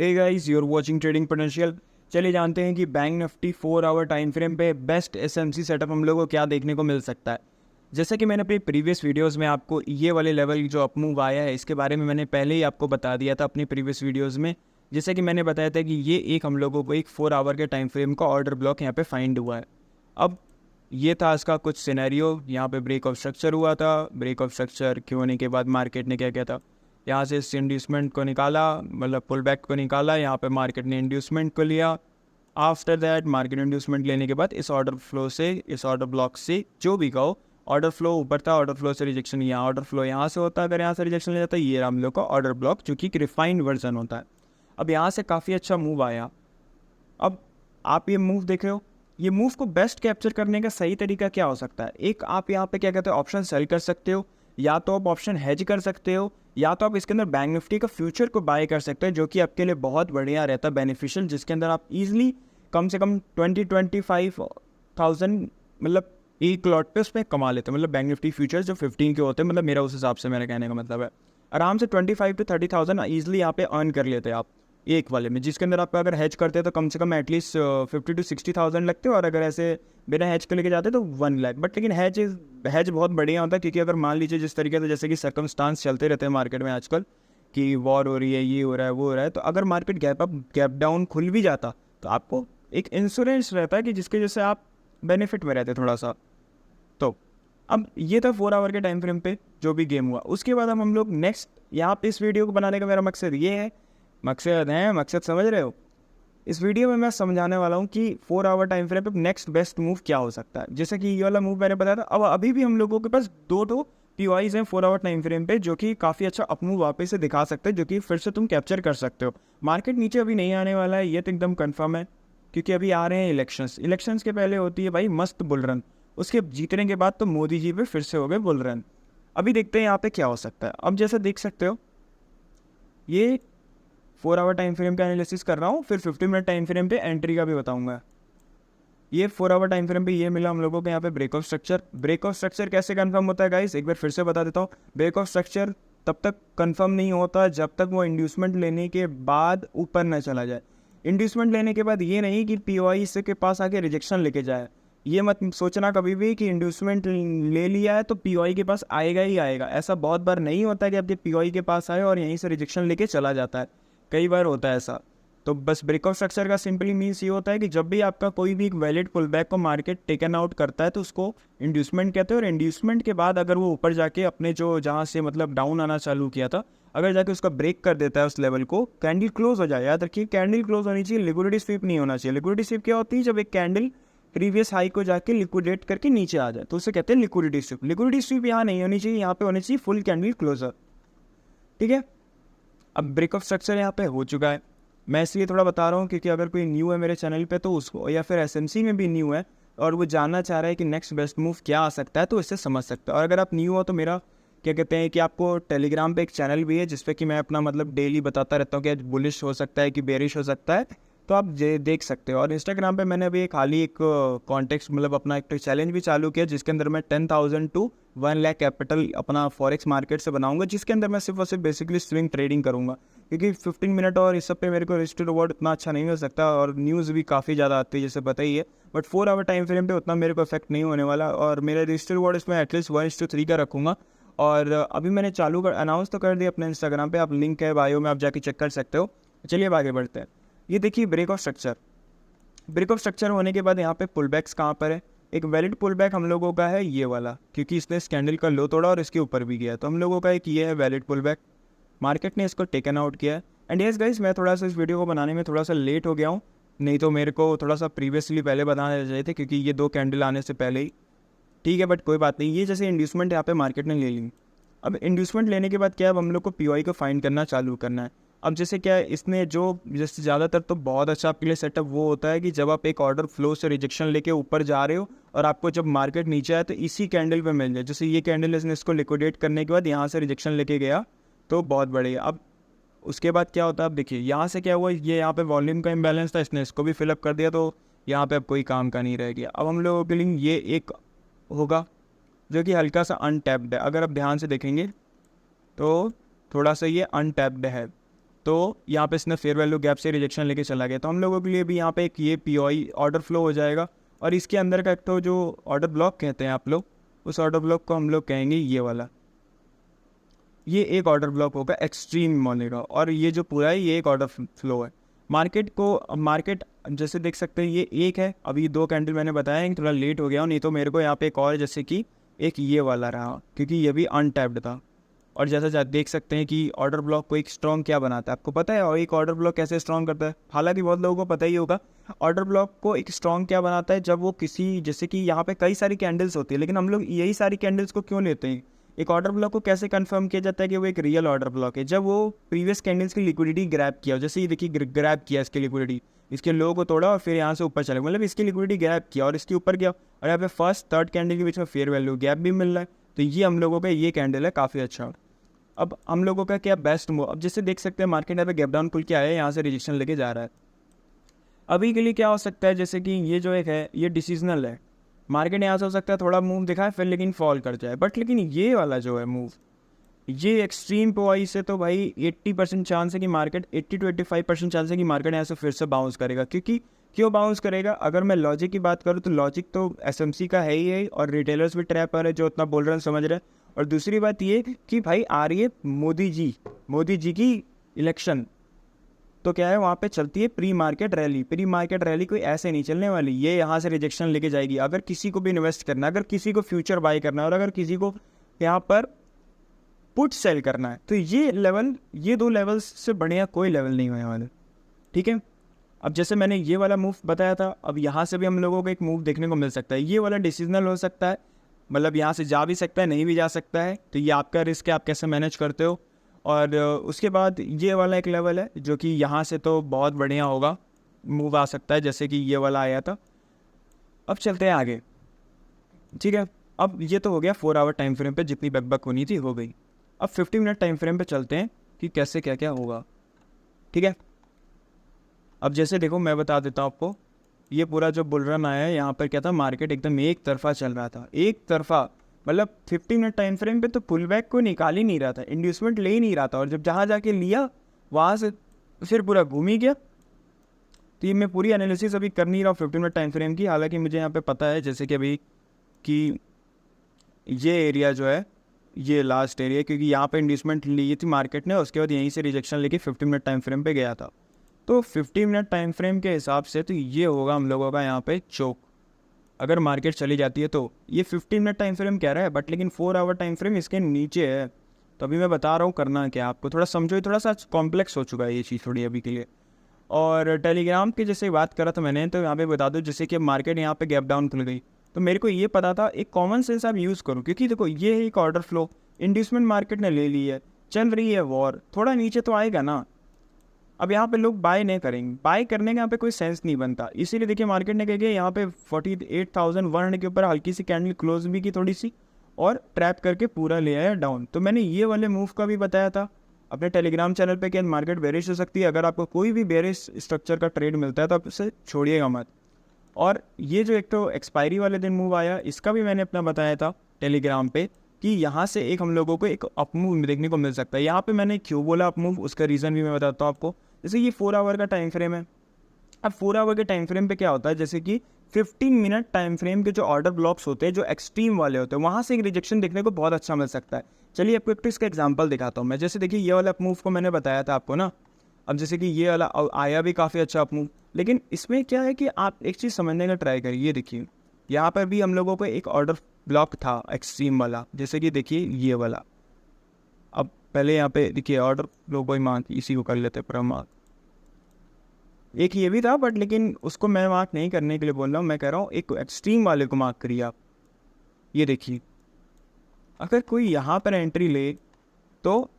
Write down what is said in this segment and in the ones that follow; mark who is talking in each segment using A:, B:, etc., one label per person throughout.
A: Hey guys, you are watching trading potential. चलिए जानते हैं कि bank Nifty 4 hour time frame पे बेस्ट एसएमसी सेटअप हम लोगों को क्या देखने को मिल सकता है। जैसा कि मैंने अपनी प्रीवियस वीडियोस में आपको ये वाले लेवल जो अप मूव आया है इसके बारे में मैंने पहले ही आपको बता दिया था अपनी प्रीवियस वीडियोस में। जैसे कि मैंने बताया था कि ये एक हम लोगों को एक 4 आवर के टाइम फ्रेम का ऑर्डर ब्लॉक यहाँ पे फाइंड हुआ है। अब ये था इसका कुछ सिनेरियो। यहाँ पे ब्रेक ऑफ स्ट्रक्चर हुआ था। ब्रेक ऑफ स्ट्रक्चर क्यों होने के बाद मार्केट ने क्या किया था, यहाँ से इस इंड्यूसमेंट को निकाला, मतलब पुल बैक को निकाला। यहाँ पे मार्केट ने इंड्यूसमेंट को लिया। आफ्टर दैट मार्केट इंड्यूसमेंट लेने के बाद इस ऑर्डर फ्लो से, इस ऑर्डर ब्लॉक से, जो भी कहो, ऑर्डर फ्लो ऊपर था, ऑर्डर फ्लो से रिजेक्शन यहाँ, ऑर्डर फ्लो यहाँ से होता है। अगर यहाँ से रिजेक्शन ले जाता है, ये हम लोग का ऑर्डर ब्लॉक, जो कि एक रिफाइंड वर्जन होता है। अब यहाँ से काफ़ी अच्छा मूव आया। अब आप ये मूव देख रहे हो, ये मूव को बेस्ट कैप्चर करने का सही तरीका क्या हो सकता है। एक, आप यहाँ पे क्या कहते हैं, ऑप्शन सेल कर सकते हो, या तो आप ऑप्शन हेज कर सकते हो, या तो आप इसके अंदर बैंक निफ्टी का फ्यूचर को बाय कर सकते हो, जो कि आपके लिए बहुत बढ़िया रहता है, बेनिफिशियल, जिसके अंदर आप इजीली कम से कम 20-25,000 मतलब एक लॉट पे उसमें कमा लेते हैं। मतलब बैंक निफ्टी फ्यूचर्स जो 15 के होते हैं, मतलब मेरा उस हिसाब से मेरा कहने का मतलब है, आराम से 25,000 to 30,000 ईजिली यहाँ पे अर्न कर लेते हैं आप एक वाले में, जिसके अंदर आप अगर हैच करते हैं तो कम से कम एटलीस्ट 50,000 to 60,000 लगते हो, और अगर ऐसे बिना हैच के लेके जाते हैं तो 1 लाख। बट लेकिन हैच बहुत बढ़िया होता है, क्योंकि अगर मान लीजिए जिस तरीके से जैसे कि सर्कमस्टांस चलते रहते हैं मार्केट में आजकल कि वॉर हो रही है, ये हो रहा है, वो हो रहा है, तो अगर market gap up gap down खुल भी जाता तो आपको एक इंश्योरेंस रहता है कि जिसके जैसे आप बेनिफिट में रहते थोड़ा सा। तो अब ये था 4 आवर के टाइम फ्रेम पे जो भी गेम हुआ। उसके बाद हम लोग नेक्स्ट, यहाँ पे इस वीडियो को बनाने का मेरा मकसद ये है, मकसद समझ रहे हो, इस वीडियो में मैं समझाने वाला हूँ कि 4 आवर टाइम फ्रेम पे नेक्स्ट बेस्ट मूव क्या हो सकता है। जैसे कि ये वाला मूव मैंने बताया था। अब अभी भी हम लोगों के पास दो पीवाईज हैं 4 आवर टाइम फ्रेम पे, जो कि काफ़ी अच्छा अप मूव वापस से दिखा सकते हैं, जो कि फिर से तुम कैप्चर कर सकते हो। मार्केट नीचे अभी नहीं आने वाला है, ये तो एकदम कन्फर्म है, क्योंकि अभी आ रहे हैं इलेक्शंस के पहले होती है भाई मस्त बुल रन, उसके जीतने के बाद तो मोदी जी पे फिर से हो गए बुल रन। अभी देखते हैं यहाँ पे क्या हो सकता है। अब जैसे देख सकते हो, ये 4 आवर टाइम फ्रेम का एनालिसिस कर रहा हूँ, फिर 50 मिनट टाइम फ्रेम पे एंट्री का भी बताऊंगा। ये 4 आवर टाइम फ्रेम पे ये मिला हम लोगों को यहाँ पे break of structure. Break of structure कैसे कंफर्म होता है गाइस, एक बार फिर से बता देता हूँ। ब्रेक ऑफ स्ट्रक्चर तब तक कंफर्म नहीं होता जब तक वो इंड्यूसमेंट लेने के बाद ऊपर न चला जाए। इंड्यूसमेंट लेने के बाद ये नहीं कि पीओआई से के पास आके रिजेक्शन लेके जाए। ये मत सोचना कभी भी कि इंड्यूसमेंट ले लिया है तो पीओआई के पास आएगा ही आएगा। ऐसा बहुत बार नहीं होता है कि आपके पीओआई के पास आए और यहीं से रिजेक्शन लेके चला जाता है, कई बार होता है ऐसा। तो बस ब्रेक ऑफ स्ट्रक्चर का सिंपली मीन्स ये होता है कि जब भी आपका कोई भी एक वैलिड पुल बैक को मार्केट टेकन आउट करता है तो उसको इंड्यूसमेंट कहते हैं। और इंड्यूसमेंट के बाद अगर वो ऊपर जाके अपने जो जहाँ से मतलब डाउन आना चालू किया था, अगर जाके उसका ब्रेक कर देता है उस लेवल को, कैंडल क्लोज हो जाए। याद रखिए, कैंडल क्लोज होनी चाहिए, लिक्विडिटी स्वीप नहीं होना चाहिए। लिक्विडिटी स्वीप क्या होती है, जब एक कैंडल प्रीवियस हाई को जाके लिक्विडेट करके नीचे आ जाए तो उसे कहते हैं लिक्विडिटी स्वीप। लिक्विडिटी स्वीप यहाँ नहीं होनी चाहिए, यहाँ पे होनी चाहिए फुल कैंडल क्लोजर। ठीक है, अब ब्रेक ऑफ स्ट्रक्चर यहाँ पे हो चुका है। मैं इसलिए थोड़ा बता रहा हूँ क्योंकि अगर कोई न्यू है मेरे चैनल पे तो उसको, या फिर एसएमसी में भी न्यू है और वो जानना चाह रहा है कि नेक्स्ट बेस्ट मूव क्या आ सकता है, तो इससे समझ सकता है। और अगर आप न्यू हो तो मेरा क्या कहते हैं कि आपको टेलीग्राम पे एक चैनल भी है जिसपे कि मैं अपना मतलब डेली बताता रहता हूँ कि आज बुलिश हो सकता है कि बेरिश हो सकता है, तो आप देख सकते हो। और इंस्टाग्राम पे मैंने अभी एक हाल ही एक कॉन्टेक्स्ट मतलब अपना एक चैलेंज भी चालू किया, जिसके अंदर मैं 10,000 to 1 लाख कैपिटल अपना फॉरेक्स मार्केट से बनाऊंगा, जिसके अंदर मैं सिर्फ और सिर्फ बेसिकली स्विंग ट्रेडिंग करूंगा। क्योंकि 15 मिनट और इस सब पे मेरे को रिस्क रिवॉर्ड उतना अच्छा नहीं हो सकता, और न्यूज़ भी काफ़ी ज़्यादा आती है जैसे पता ही है। बट 4 आवर टाइम फ्रेम पे उतना मेरे को इफेक्ट नहीं होने वाला, और मेरा रिस्क रिवॉर्ड इसमें एटलीस्ट 1:3 का रखूँगा। और अभी मैंने चालू कर अनाउंस तो कर दिया अपने इंस्टाग्राम पे, आप लिंक है बायो में, आप जाके चेक कर सकते हो। चलिए अब आगे बढ़ते हैं। ये देखिए break of structure. Break of structure होने के बाद यहाँ पे पुल बैक्स कहाँ पर है, एक वैलिड पुल बैक हम लोगों का है ये वाला, क्योंकि इसने इस कैंडल का लो तोड़ा और इसके ऊपर भी गया, तो हम लोगों का एक ये है वैलिड पुल बैक। मार्केट ने इसको टेकन आउट किया है। एंड यस गाइस, मैं थोड़ा सा इस वीडियो को बनाने में थोड़ा सा लेट हो गया हूँ, नहीं तो मेरे को थोड़ा सा प्रीवियसली पहले बताना चाहिए थे, क्योंकि ये 2 कैंडल आने से पहले ही। ठीक है, बट कोई बात नहीं। ये जैसे इंड्यूसमेंट यहाँ पे मार्केट ने ले ली। अब इंड्यूसमेंट लेने के बाद क्या है, अब हम लोग को पीओआई को फाइंड करना चालू करना है। अब जैसे क्या है, इसने जो जैसे ज़्यादातर तो बहुत अच्छा आपके लिए सेटअप वो होता है कि जब आप एक ऑर्डर फ्लो से रिजेक्शन लेके ऊपर जा रहे हो और आपको जब मार्केट नीचे आए तो इसी कैंडल पे मिल जाए। जैसे ये कैंडल इसने इसको लिक्विडेट करने के बाद यहाँ से रिजेक्शन लेके गया, तो बहुत बढ़िया। अब उसके बाद क्या होता है, अब देखिए यहाँ से क्या हुआ, ये यहाँ पे वॉल्यूम का इम्बैलेंस था, इसने इसको भी फिलअप कर दिया, तो यहाँ पे अब कोई काम का नहीं रह गया। अब हम लोगों के लिए ये एक होगा जो कि हल्का सा अनटैप्ड है। अगर आप ध्यान से देखेंगे तो थोड़ा सा ये अनटैप्ड है। तो यहाँ पे इसने फेयर वैल्यू गैप से रिजेक्शन लेके चला गया। तो हम लोगों के लिए भी यहाँ पे एक ये पीओई ऑर्डर फ्लो हो जाएगा, और इसके अंदर का एक तो जो ऑर्डर ब्लॉक कहते हैं आप लोग, उस ऑर्डर ब्लॉक को हम लोग कहेंगे ये वाला। ये एक ऑर्डर ब्लॉक होगा एक्सट्रीम वाले का, और ये जो पूरा है ये एक ऑर्डर फ्लो है। मार्केट जैसे देख सकते हैं ये एक है, अभी 2 कैंडल मैंने बताया कि थोड़ा लेट हो गया, नहीं तो मेरे को यहाँ पे एक और जैसे कि एक ये वाला रहा, क्योंकि ये भी अनटैप्ड था। और जैसा देख सकते हैं कि ऑर्डर ब्लॉक को एक स्ट्रॉन्ग क्या बनाता है, आपको पता है? और एक ऑर्डर ब्लॉक कैसे स्ट्रॉन्ग करता है? हालांकि बहुत लोगों को पता ही होगा ऑर्डर ब्लॉक को एक स्ट्रॉन्ग क्या बनाता है, जब वो किसी, जैसे कि यहाँ पे कई सारी कैंडल्स होती है, लेकिन हम लोग यही सारी कैंडल्स को क्यों लेते हैं? एक ऑर्डर ब्लॉक को कैसे कंफर्म किया जाता है कि वो एक रियल ऑर्डर ब्लॉक है? जब वो प्रीवियस कैंडल्स की लिक्विडिटी ग्रैब किया, जैसे ये देखिए ग्रैब किया इसकी लिक्विडिटी, इसके लो को तोड़ा और फिर यहाँ से ऊपर चले, मतलब इसकी लिक्विडिटी ग्रैब किया और इसके ऊपर गया, और यहाँ पे फर्स्ट थर्ड कैंडल के बीच में फेयर वैल्यू गैप भी मिल रहा है। तो ये हम लोगों का ये कैंडल है काफ़ी अच्छा। अब हम लोगों का क्या बेस्ट मूव, अब जैसे देख सकते हैं मार्केट यहाँ पे गैप डाउन खुल के आया है, यहाँ से रिजेक्शन लेके जा रहा है। अभी के लिए क्या हो सकता है, जैसे कि ये जो एक है ये डिसीजनल है, मार्केट यहाँ से हो सकता है थोड़ा मूव दिखाए फिर लेकिन फॉल कर जाए, बट लेकिन ये वाला जो है मूव, ये एक्सट्रीम पॉइंट से तो भाई 80% चांस है कि मार्केट 80 to 85% चांस है कि मार्केट यहाँ से फिर से बाउंस करेगा। क्योंकि क्यों बाउंस करेगा? अगर मैं लॉजिक की बात करूँ तो लॉजिक तो एसएमसी का है ही है, और रिटेलर्स भी ट्रैप पर है जो उतना बोल रहे हैं समझ रहे हैं। और दूसरी बात ये कि भाई आ रही है मोदी जी की इलेक्शन, तो क्या है वहाँ पे चलती है प्री मार्केट रैली कोई ऐसे नहीं चलने वाली, ये यहाँ से रिजेक्शन लेके जाएगी। अगर किसी को भी इन्वेस्ट करना है, अगर किसी को फ्यूचर बाय करना है, और अगर किसी को यहाँ पर पुट सेल करना है, तो ये 2 लेवल्स से बढ़िया कोई लेवल नहीं होने वाले, ठीक है। अब जैसे मैंने ये वाला मूव बताया था, अब यहाँ से भी हम लोगों को एक मूव देखने को मिल सकता है। ये वाला डिसीजनल हो सकता है, मतलब यहाँ से जा भी सकता है नहीं भी जा सकता है, तो ये आपका रिस्क है, आप कैसे मैनेज करते हो। और उसके बाद ये वाला एक लेवल है जो कि यहाँ से तो बहुत बढ़िया होगा, मूव आ सकता है जैसे कि ये वाला आया था। अब चलते हैं आगे, ठीक है। अब ये तो हो गया 4 आवर टाइम फ्रेम पे, जितनी बकबक होनी थी हो गई। अब 50 मिनट टाइम फ्रेम पे चलते हैं कि कैसे क्या क्या होगा, ठीक है। अब जैसे देखो मैं बता देता हूँ आपको, ये पूरा जो बुल रन आया है यहाँ पर क्या था, मार्केट एकदम एक तरफा चल रहा था, एक तरफा, मतलब 50 मिनट टाइम फ्रेम पे तो पुल बैक को निकाल ही नहीं रहा था, इंड्यूसमेंट ले ही नहीं रहा था, और जब जहाँ जाके लिया वहाँ से फिर पूरा घूम ही गया। तो ये मैं पूरी एनालिसिस अभी कर नहीं रहा हूँ 50 मिनट टाइम फ्रेम की, हालांकि मुझे यहाँ पे पता है जैसे कि अभी कि ये एरिया जो है ये लास्ट एरिया, क्योंकि यहाँ पे इंड्यूसमेंट ली थी मार्केट ने, उसके बाद यहीं से रिजेक्शन लेके 50 मिनट टाइम फ्रेम पे गया था। तो 50 मिनट टाइम फ्रेम के हिसाब से तो ये होगा हम लोगों का यहाँ पे चोक, अगर मार्केट चली जाती है तो। ये 50 मिनट टाइम फ्रेम कह रहा है, बट लेकिन 4 आवर टाइम फ्रेम इसके नीचे है। तो अभी मैं बता रहा हूँ करना क्या आपको, थोड़ा समझो, थोड़ा सा कॉम्प्लेक्स हो चुका है ये चीज़ थोड़ी अभी के लिए। और टेलीग्राम की जैसे बात करा था मैंने, तो यहाँ पे बता दो जैसे कि मार्केट यहाँ पे गैप डाउन खुल गई, तो मेरे को ये पता था एक कॉमन सेंस आप यूज़ करो, क्योंकि देखो ये है एक ऑर्डर फ्लो, इंड्यूसमेंट मार्केट ने ले ली है, चल रही है वॉर, थोड़ा नीचे तो आएगा ना। अब यहाँ पे लोग बाय नहीं करेंगे, बाय करने का यहाँ पे कोई सेंस नहीं बनता, इसीलिए देखिए मार्केट ने क्या किया, यहाँ पे 48,100 के ऊपर हल्की सी कैंडल क्लोज भी की थोड़ी सी, और ट्रैप करके पूरा ले आया डाउन। तो मैंने ये वाले मूव का भी बताया था अपने टेलीग्राम चैनल पे कि मार्केट बेरिश हो सकती है। अगर आपको कोई भी बेरिश स्ट्रक्चर का ट्रेड मिलता है तो आप उसे छोड़िएगा मत। और ये जो एक तो एक्सपायरी वाले दिन मूव आया, इसका भी मैंने अपना बताया था टेलीग्राम पे कि यहाँ से एक हम लोगों को एक अप मूव देखने को मिल सकता है। यहाँ पे मैंने क्यों बोला अप मूव, उसका रीज़न भी मैं बताता हूँ आपको। जैसे ये 4 आवर का टाइम फ्रेम है, अब 4 आवर के टाइम फ्रेम पे क्या होता है, जैसे कि 15 मिनट टाइम फ्रेम के जो ऑर्डर ब्लॉक्स होते हैं, जो एक्सट्रीम वाले होते हैं, वहाँ से एक रिजेक्शन देखने को बहुत अच्छा मिल सकता है। चलिए आपको एक इसका एग्जांपल दिखाता हूँ मैं। जैसे देखिए ये वाला अप मूव को मैंने बताया था आपको ना, अब जैसे कि ये वाला आया भी काफ़ी अच्छा अप मूव, लेकिन इसमें क्या है कि आप एक चीज़ समझने का ट्राई करिए। ये देखिए यहाँ पर भी हम लोगों को एक ऑर्डर ब्लॉक था एक्सट्रीम वाला, जैसे कि देखिए ये वाला। अब पहले यहाँ पे देखिए ऑर्डर ब्लॉक कोई मार्क, इसी को कर लेते पर मार्क, एक ये भी था, बट लेकिन उसको मैं मार्क नहीं करने के लिए बोल रहा हूँ, मैं कह रहा हूँ एक एक्सट्रीम वाले को मार्क करिए आप। ये देखिए अगर कोई यहाँ पर एंट्री ले तो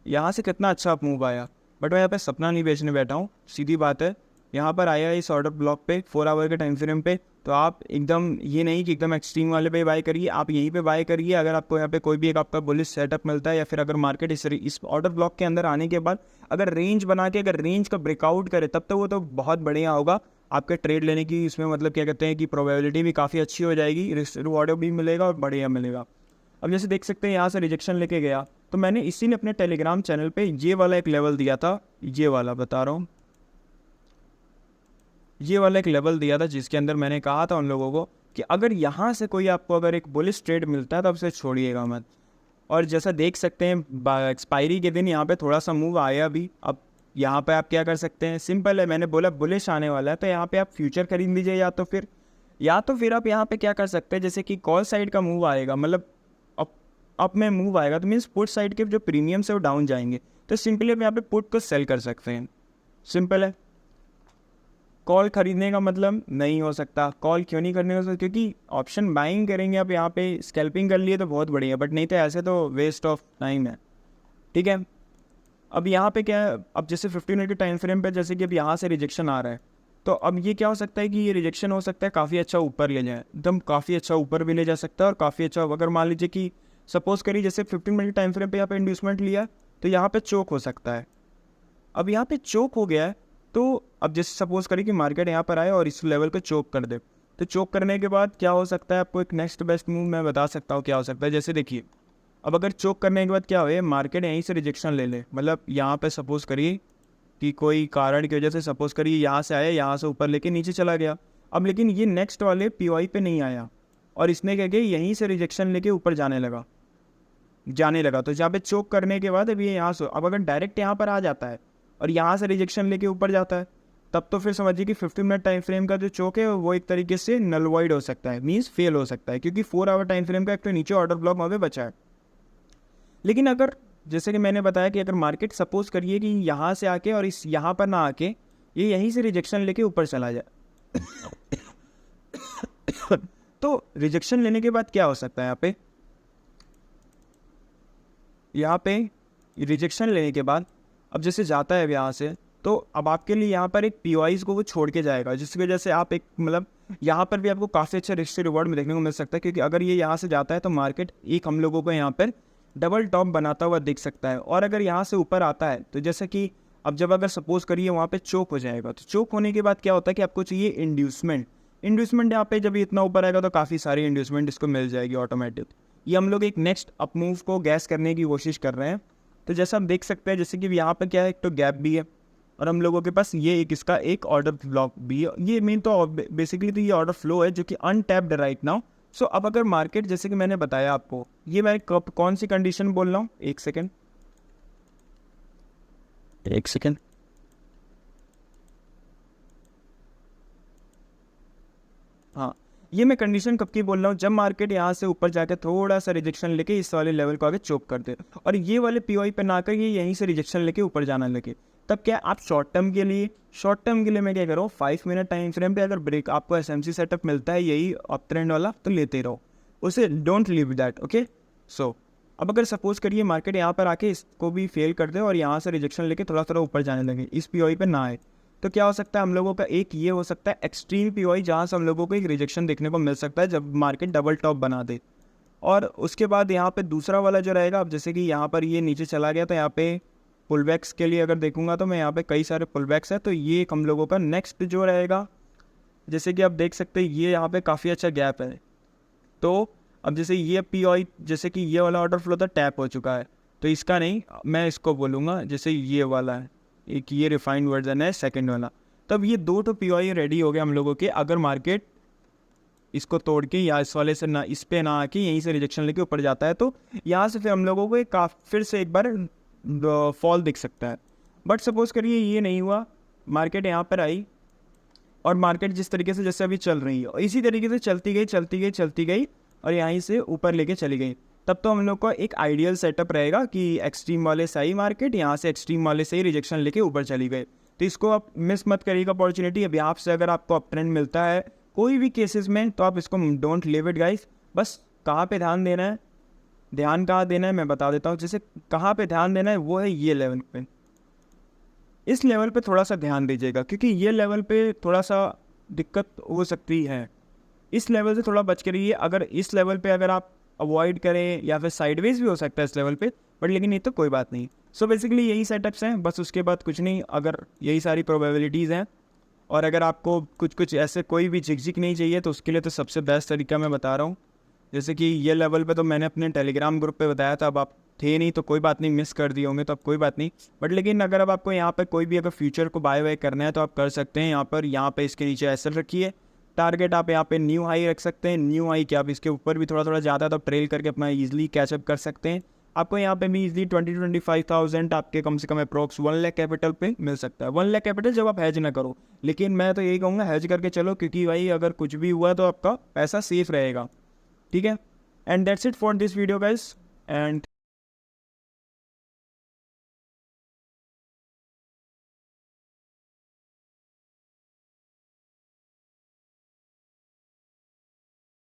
A: यहाँ से कितना अच्छा मूव आया, बट मैं यहाँ पे सपना नहीं बेचने बैठा हूँ, सीधी बात है। यहाँ पर आया इस ऑर्डर ब्लॉक पे 4 आवर के टाइम फ्रेम पे, तो आप एकदम ये नहीं कि एकदम एक्सट्रीम वाले पे बाय करिए, आप यहीं पे बाय करिए। अगर आपको यहाँ पे कोई भी एक आपका बुलिश सेटअप मिलता है, या फिर अगर मार्केट इस ऑर्डर ब्लॉक के अंदर आने के बाद अगर रेंज बना के अगर रेंज का ब्रेकआउट करे, तब तो वो तो बहुत बढ़िया होगा आपके ट्रेड लेने की। इसमें मतलब क्या कहते हैं कि प्रोबेबिलिटी भी काफ़ी अच्छी हो जाएगी, रिवॉर्ड भी मिलेगा और बढ़िया मिलेगा। अब जैसे देख सकते हैं यहाँ से रिजेक्शन लेके गया, तो मैंने इसी ने अपने टेलीग्राम चैनल पे ये वाला एक लेवल दिया था, ये वाला बता रहा हूँ, ये वाला एक लेवल दिया था जिसके अंदर मैंने कहा था उन लोगों को कि अगर यहाँ से कोई आपको अगर एक बुलिश ट्रेड मिलता है तो आप उसे छोड़िएगा मत। और जैसा देख सकते हैं एक्सपायरी के दिन यहाँ पे थोड़ा सा मूव आया भी। अब यहाँ पे आप क्या कर सकते हैं, सिंपल है, मैंने बोला बुलिश आने वाला है तो यहाँ पे आप फ्यूचर खरीद लीजिए, या तो फिर आप यहाँ पे क्या कर सकते हैं, जैसे कि कॉल साइड का मूव आएगा, मतलब अप में मूव आएगा तो मीन्स पुट साइड के जो प्रीमियम से वो डाउन जाएंगे, तो सिंपली आप यहाँ पे पुट को सेल कर सकते हैं। सिंपल है। कॉल खरीदने का मतलब नहीं हो सकता। कॉल क्यों नहीं करने का, क्योंकि ऑप्शन बाइंग करेंगे आप यहाँ पे, स्कैल्पिंग कर लिए तो बहुत बढ़िया, बट नहीं तो ऐसे तो वेस्ट ऑफ टाइम है। ठीक है। अब यहाँ पे क्या है, अब जैसे 15 मिनट के टाइम फ्रेम पे जैसे कि अब यहाँ से रिजेक्शन आ रहा है, तो अब ये क्या हो सकता है कि ये रिजेक्शन हो सकता है काफ़ी अच्छा ऊपर ले जाए, एकदम काफ़ी अच्छा ऊपर भी ले जा सकता है और काफ़ी अच्छा, अगर मान लीजिए कि सपोज करिए जैसे 15 मिनट के टाइम फ्रेम पे यहाँ पे इंड्यूसमेंट लिया तो यहाँ पे चोक हो सकता है। अब यहाँ पे चोक हो गया है तो अब जैसे सपोज करिए कि मार्केट यहाँ पर आए और इस लेवल पे चोक कर दे, तो चोक करने के बाद क्या हो सकता है, आपको एक नेक्स्ट बेस्ट मूव मैं बता सकता हूँ क्या हो सकता है। जैसे देखिए, अब अगर चोक करने के बाद क्या हो, मार्केट यहीं से रिजेक्शन ले ले, मतलब यहाँ पे सपोज करिए कि कोई कारण की वजह से सपोज करिए यहाँ से आया, यहाँ से ऊपर लेके नीचे चला गया, अब लेकिन ये नेक्स्ट वाले POI पे नहीं आया और इसने क्या किया, यहीं से रिजेक्शन लेके ऊपर जाने लगा। तो जहाँ पे चोक करने के बाद अब ये यहाँ से, अब अगर डायरेक्ट यहाँ पर आ जाता है और यहाँ से रिजेक्शन लेके ऊपर जाता है, तब तो फिर समझिए कि 15 मिनट टाइम फ्रेम का जो चोक है वो एक तरीके से नलवाइड हो सकता है, मीन्स फेल हो सकता है, क्योंकि 4 आवर टाइम फ्रेम का एक तो नीचे ऑर्डर ब्लॉक वहाँ पे बचा है। लेकिन अगर जैसे कि मैंने बताया कि अगर मार्केट सपोज करिए कि यहाँ से आके और इस यहाँ पर ना आके ये यहीं से रिजेक्शन लेके ऊपर चला जाए तो रिजेक्शन लेने के बाद क्या हो सकता है, यहाँ पे रिजेक्शन लेने के बाद अब जैसे जाता है यहाँ से, तो अब आपके लिए यहाँ पर एक POIs को वो छोड़ के जाएगा, जिसकी वजह से आप एक मतलब यहाँ पर भी आपको काफ़ी अच्छा रिस्क रिवॉर्ड में देखने को मिल सकता है, क्योंकि अगर ये यहाँ से जाता है तो मार्केट एक हम लोगों को यहाँ पर डबल टॉप बनाता हुआ दिख सकता है। और अगर यहाँ से ऊपर आता है तो जैसे कि अब जब अगर सपोज करिए वहाँ पे चोक हो जाएगा, तो चोक होने के बाद क्या होता है कि आपको चाहिए इंड्यूसमेंट यहाँ पे जब इतना ऊपर आएगा तो काफ़ी सारी इंड्यूसमेंट इसको मिल जाएगी ऑटोमेटिक। ये हम लोग एक नेक्स्ट अप मूव को गैस करने की कोशिश कर रहे हैं। तो जैसा हम देख सकते हैं, जैसे कि यहाँ पर क्या है, एक तो गैप भी है और हम लोगों के पास ये एक इसका एक ऑर्डर ब्लॉक भी है। ये मेन तो बेसिकली तो ये ऑर्डर फ्लो है जो कि अनटैप्ड है राइट नाउ। सो अब अगर मार्केट जैसे कि मैंने बताया आपको, ये मैं कौन सी कंडीशन बोल रहा हूँ, एक सेकेंड, हाँ, ये मैं कंडीशन कब की बोल रहा हूँ, जब मार्केट यहाँ से ऊपर जाकर थोड़ा सा रिजेक्शन लेके इस वाले लेवल को आगे चोक कर दे और ये वाले POI पे ना कर ये यहीं से रिजेक्शन लेके ऊपर जाना लगे, तब क्या आप शॉर्ट टर्म के लिए मैं क्या करूँ, 5 मिनट टाइम फ्रेम पे अगर ब्रेक आपको SMC सेटअप मिलता है यही अप ट्रेंड वाला, तो लेते रहो उसे, डोंट लीव दैट। ओके। सो अब अगर सपोज करिए मार्केट यहाँ पर आके इसको भी फेल कर दे और यहाँ से रिजेक्शन लेके थोड़ा थोड़ा ऊपर जाने लगे, इस POI पे ना आए, तो क्या हो सकता है हम लोगों का, एक ये हो सकता है एक्सट्रीम POI जहाँ से हम लोगों को एक रिजेक्शन देखने को मिल सकता है जब मार्केट डबल टॉप बना दे। और उसके बाद यहाँ पे दूसरा वाला जो रहेगा, अब जैसे कि यहाँ पर ये नीचे चला गया तो यहाँ पे पुलबैक्स के लिए अगर देखूंगा तो मैं यहाँ पे कई सारे पुलबैक्स है, तो ये एक हम लोगों का नेक्स्ट जो रहेगा, जैसे कि आप देख सकते हैं ये यहाँ पे काफ़ी अच्छा गैप है। तो अब जैसे ये POI, जैसे कि ये वाला ऑर्डर फ्लो था टैप हो चुका है, तो इसका नहीं, मैं इसको बोलूँगा जैसे ये वाला है, एक ये रिफाइंड वर्जन है सेकंड वाला, तब ये 2 तो POI रेडी हो गए हम लोगों के। अगर मार्केट इसको तोड़ के या इस वाले से ना, इस पे ना आके यहीं से रिजेक्शन लेके ऊपर जाता है, तो यहाँ से फिर हम लोगों को फिर से एक बार फॉल दिख सकता है। बट सपोज करिए ये नहीं हुआ, मार्केट यहाँ पर आई और मार्केट जिस तरीके से जैसे अभी चल रही है इसी तरीके से चलती गई और यहीं से ऊपर लेके चली गई, तब तो हम लोग को एक आइडियल सेटअप रहेगा कि एक्सट्रीम वाले से ही मार्केट यहाँ से एक्सट्रीम वाले से ही रिजेक्शन लेके ऊपर चली गई। तो इसको आप मिस मत करिएगा अपॉर्चुनिटी। अभी आपसे अगर आपको अप ट्रेंड मिलता है कोई भी केसेस में, तो आप इसको डोंट लीव इट गाइस। बस कहाँ पे ध्यान देना है, कहाँ देना है मैं बता देता हूँ। जैसे कहाँ पे ध्यान देना है वो है ये लेवल पे, इस लेवल पे थोड़ा सा ध्यान दीजिएगा, क्योंकि ये लेवल पे थोड़ा सा दिक्कत हो सकती है। इस लेवल से थोड़ा बच के रहिए। अगर इस लेवल पे अगर आप अवॉइड करें या फिर साइडवेज भी हो सकता है इस लेवल पे, बट लेकिन ये तो कोई बात नहीं। सो बेसिकली यही सेटअप्स हैं, बस उसके बाद कुछ नहीं। अगर यही सारी प्रोबेबिलिटीज़ हैं और अगर आपको कुछ ऐसे कोई भी झिकझिक नहीं चाहिए तो उसके लिए तो सबसे बेस्ट तरीका मैं बता रहा हूँ, जैसे कि ये लेवल पे तो मैंने अपने टेलीग्राम ग्रुप पे बताया था, अब आप थे नहीं तो कोई बात नहीं, मिस कर दिए होंगे तो अब कोई बात नहीं। बट लेकिन अगर अब आपको यहाँ पे कोई भी अगर फ्यूचर को बाय वाई करना है तो आप कर सकते हैं। यहाँ पे इसके नीचे एसएल रखिए, टारगेट आप यहाँ पे न्यू हाई रख सकते हैं। न्यू हाई क्या, आप इसके ऊपर भी थोड़ा थोड़ा ज़्यादा तो ट्रेल करके अपना ईजिली कैचअप कर सकते हैं। आपको यहाँ पे भी ईजिली 20-25,000 आपके कम से कम अप्रॉक्स 1 लाख कैपिटल पे मिल सकता है। 1 लाख कैपिटल जब आप हैज ना करो, लेकिन मैं तो यही कहूँगा हैज करके चलो, क्योंकि भाई अगर कुछ भी हुआ तो आपका पैसा सेफ रहेगा। ठीक है, and that's it for this video guys, and